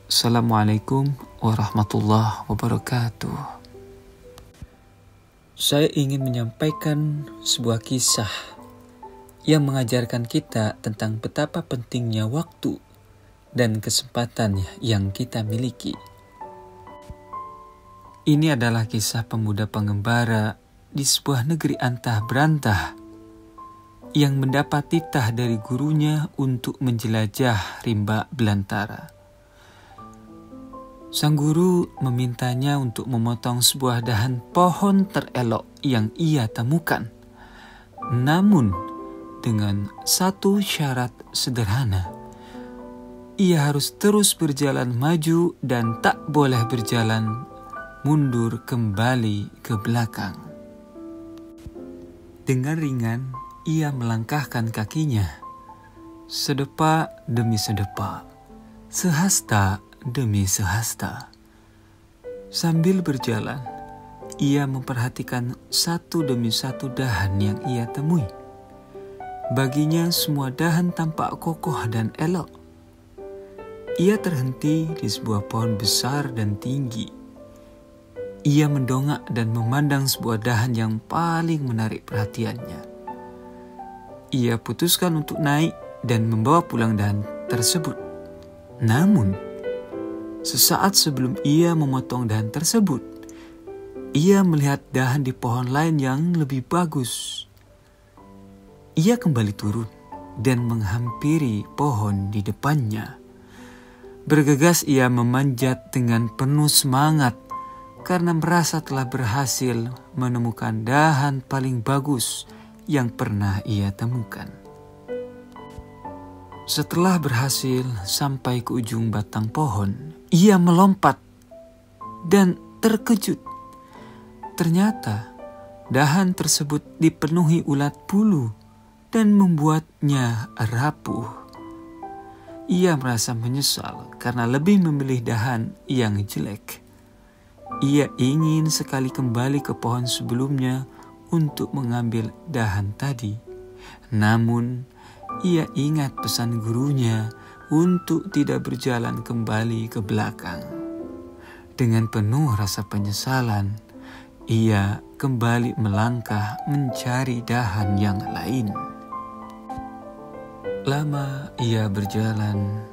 Assalamualaikum warahmatullahi wabarakatuh. Saya ingin menyampaikan sebuah kisah yang mengajarkan kita tentang betapa pentingnya waktu dan kesempatan yang kita miliki. Ini adalah kisah pemuda pengembara di sebuah negeri antah berantah yang mendapat titah dari gurunya untuk menjelajah rimba belantara. Sang guru memintanya untuk memotong sebuah dahan pohon terelok yang ia temukan. Namun, dengan satu syarat sederhana. Ia harus terus berjalan maju dan tak boleh berjalan mundur kembali ke belakang. Dengan ringan, ia melangkahkan kakinya, sedepa demi sedepa, sehasta demi sehasta. Sambil berjalan, ia memperhatikan satu demi satu dahan yang ia temui. Baginya semua dahan tampak kokoh dan elok. Ia terhenti di sebuah pohon besar dan tinggi. Ia mendongak dan memandang sebuah dahan yang paling menarik perhatiannya. Ia putuskan untuk naik dan membawa pulang dahan tersebut. Namun, sesaat sebelum ia memotong dahan tersebut, ia melihat dahan di pohon lain yang lebih bagus. Ia kembali turun dan menghampiri pohon di depannya. Bergegas ia memanjat dengan penuh semangat karena merasa telah berhasil menemukan dahan paling bagus yang pernah ia temukan. Setelah berhasil sampai ke ujung batang pohon, ia melompat dan terkejut. Ternyata dahan tersebut dipenuhi ulat bulu dan membuatnya rapuh. Ia merasa menyesal karena lebih memilih dahan yang jelek. Ia ingin sekali kembali ke pohon sebelumnya untuk mengambil dahan tadi. Namun, ia ingat pesan gurunya untuk tidak berjalan kembali ke belakang. Dengan penuh rasa penyesalan, ia kembali melangkah mencari dahan yang lain. Lama ia berjalan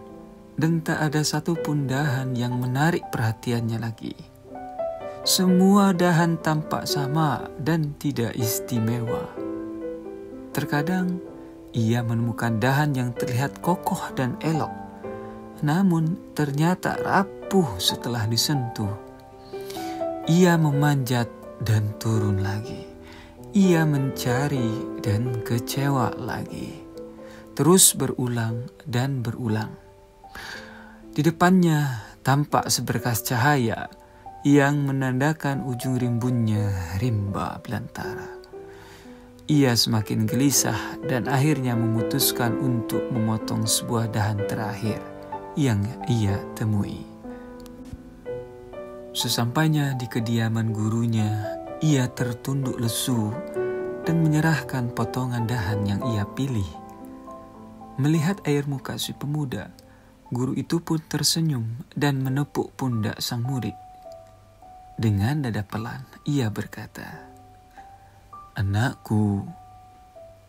dan tak ada satupun dahan yang menarik perhatiannya lagi. Semua dahan tampak sama dan tidak istimewa. Terkadang ia menemukan dahan yang terlihat kokoh dan elok, namun ternyata rapuh setelah disentuh. Ia memanjat dan turun lagi. Ia mencari dan kecewa lagi. Terus berulang dan berulang. Di depannya tampak seberkas cahaya yang menandakan ujung rimbunnya rimba belantara. Ia semakin gelisah dan akhirnya memutuskan untuk memotong sebuah dahan terakhir yang ia temui. Sesampainya di kediaman gurunya, ia tertunduk lesu dan menyerahkan potongan dahan yang ia pilih. Melihat air muka si pemuda, guru itu pun tersenyum dan menepuk pundak sang murid. Dengan nada pelan, ia berkata, "Anakku,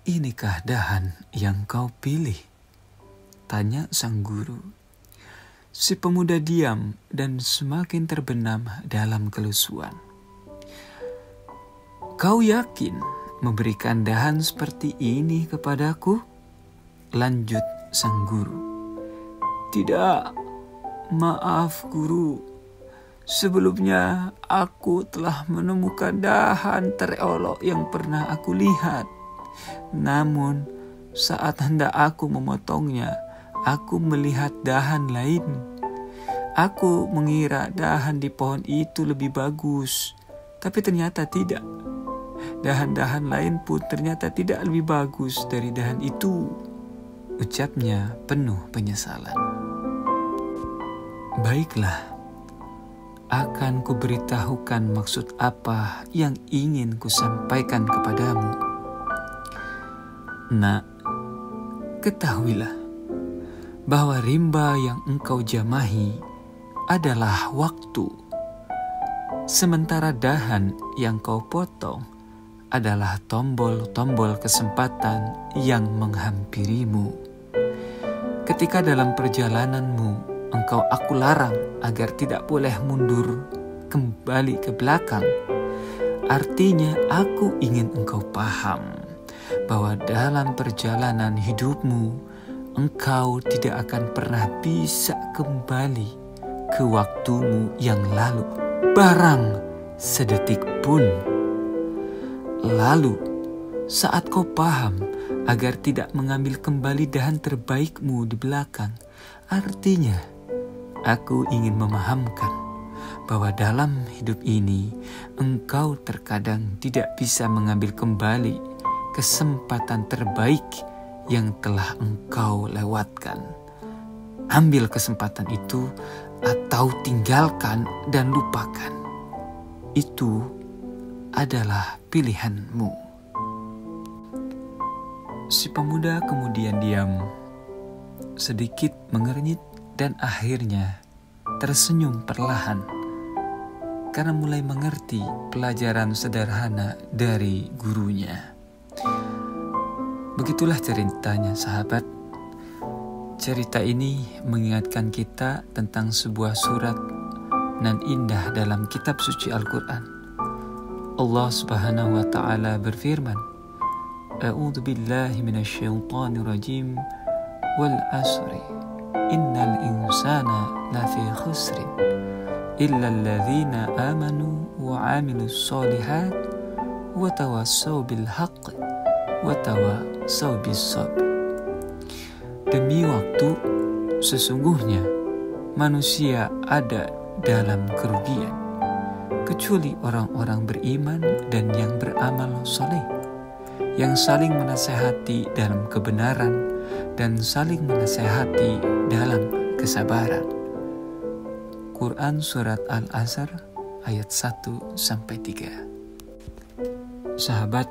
inikah dahan yang kau pilih?" tanya sang guru. Si pemuda diam dan semakin terbenam dalam kelesuan. "Kau yakin memberikan dahan seperti ini kepadaku?" lanjut sang guru. "Tidak, maaf guru. Sebelumnya aku telah menemukan dahan terelok yang pernah aku lihat. Namun saat hendak aku memotongnya, aku melihat dahan lain. Aku mengira dahan di pohon itu lebih bagus, tapi ternyata tidak. Dahan-dahan lain pun ternyata tidak lebih bagus dari dahan itu," ucapnya penuh penyesalan. "Baiklah, akan kuberitahukan maksud apa yang ingin kusampaikan kepadamu. Nak, ketahuilah bahwa rimba yang engkau jamahi adalah waktu, sementara dahan yang kau potong adalah tombol-tombol kesempatan yang menghampirimu. Ketika dalam perjalananmu aku larang agar tidak boleh mundur kembali ke belakang, artinya aku ingin engkau paham bahwa dalam perjalanan hidupmu engkau tidak akan pernah bisa kembali ke waktumu yang lalu, barang sedetik pun. Lalu, saat kau paham agar tidak mengambil kembali dahan terbaikmu di belakang, artinya aku ingin memahamkan bahwa dalam hidup ini engkau terkadang tidak bisa mengambil kembali kesempatan terbaik yang telah engkau lewatkan. Ambil kesempatan itu atau tinggalkan dan lupakan. Itu adalah pilihanmu. Si pemuda kemudian diam, sedikit mengernyit dan akhirnya tersenyum perlahan karena mulai mengerti pelajaran sederhana dari gurunya. Begitulah ceritanya, sahabat. Cerita ini mengingatkan kita tentang sebuah surat nan indah dalam kitab suci Al-Quran. Allah Subhanahu wa Ta'ala berfirman, A'udzu billahi minasyaitonir rajim, wal asri innal insana lafi khusrin illa alladzina amanu wa 'amilus sholihat wa tawassaw bil haqq wa tawassaw bis sabr. Demi waktu, sesungguhnya manusia ada dalam kerugian, kecuali orang-orang beriman dan yang beramal soleh, yang saling menasehati dalam kebenaran dan saling menasehati dalam kesabaran. Quran Surat Al-Asr ayat 1-3. Sahabat,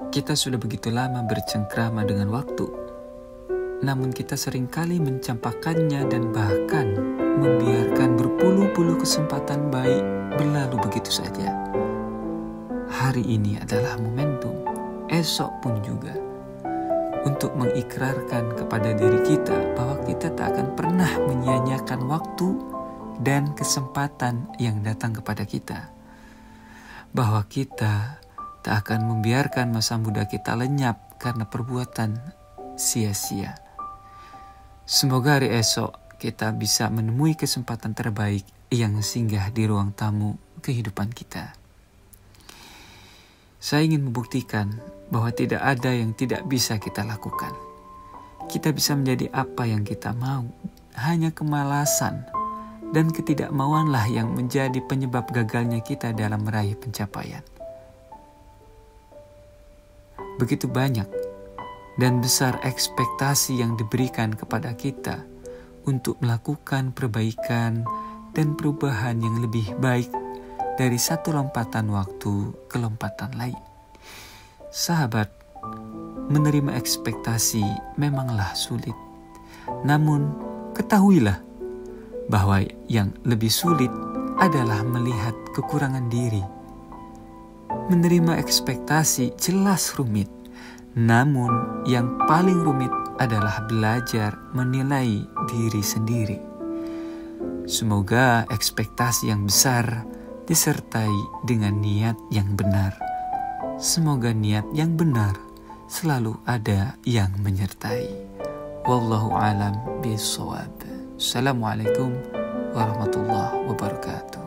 kita sudah begitu lama bercengkrama dengan waktu, namun kita seringkali mencampakkannya dan bahkan membiarkan berpuluh-puluh kesempatan baik berlalu begitu saja. Hari ini adalah momentum, esok pun juga, untuk mengikrarkan kepada diri kita bahwa kita tak akan pernah menyia-nyiakan waktu dan kesempatan yang datang kepada kita. Bahwa kita tak akan membiarkan masa muda kita lenyap karena perbuatan sia-sia. Semoga hari esok kita bisa menemui kesempatan terbaik yang singgah di ruang tamu kehidupan kita. Saya ingin membuktikan bahwa tidak ada yang tidak bisa kita lakukan. Kita bisa menjadi apa yang kita mau. Hanya kemalasan dan ketidakmauanlah yang menjadi penyebab gagalnya kita dalam meraih pencapaian. Begitu banyak dan besar ekspektasi yang diberikan kepada kita untuk melakukan perbaikan dan perubahan yang lebih baik dari satu lompatan waktu ke lompatan lain. Sahabat, menerima ekspektasi memanglah sulit. Namun, ketahuilah bahwa yang lebih sulit adalah melihat kekurangan diri. Menerima ekspektasi jelas rumit, namun yang paling rumit adalah belajar menilai diri sendiri. Semoga ekspektasi yang besar disertai dengan niat yang benar. Semoga niat yang benar selalu ada yang menyertai. Wallahu a'lam bishawab. Assalamualaikum warahmatullahi wabarakatuh.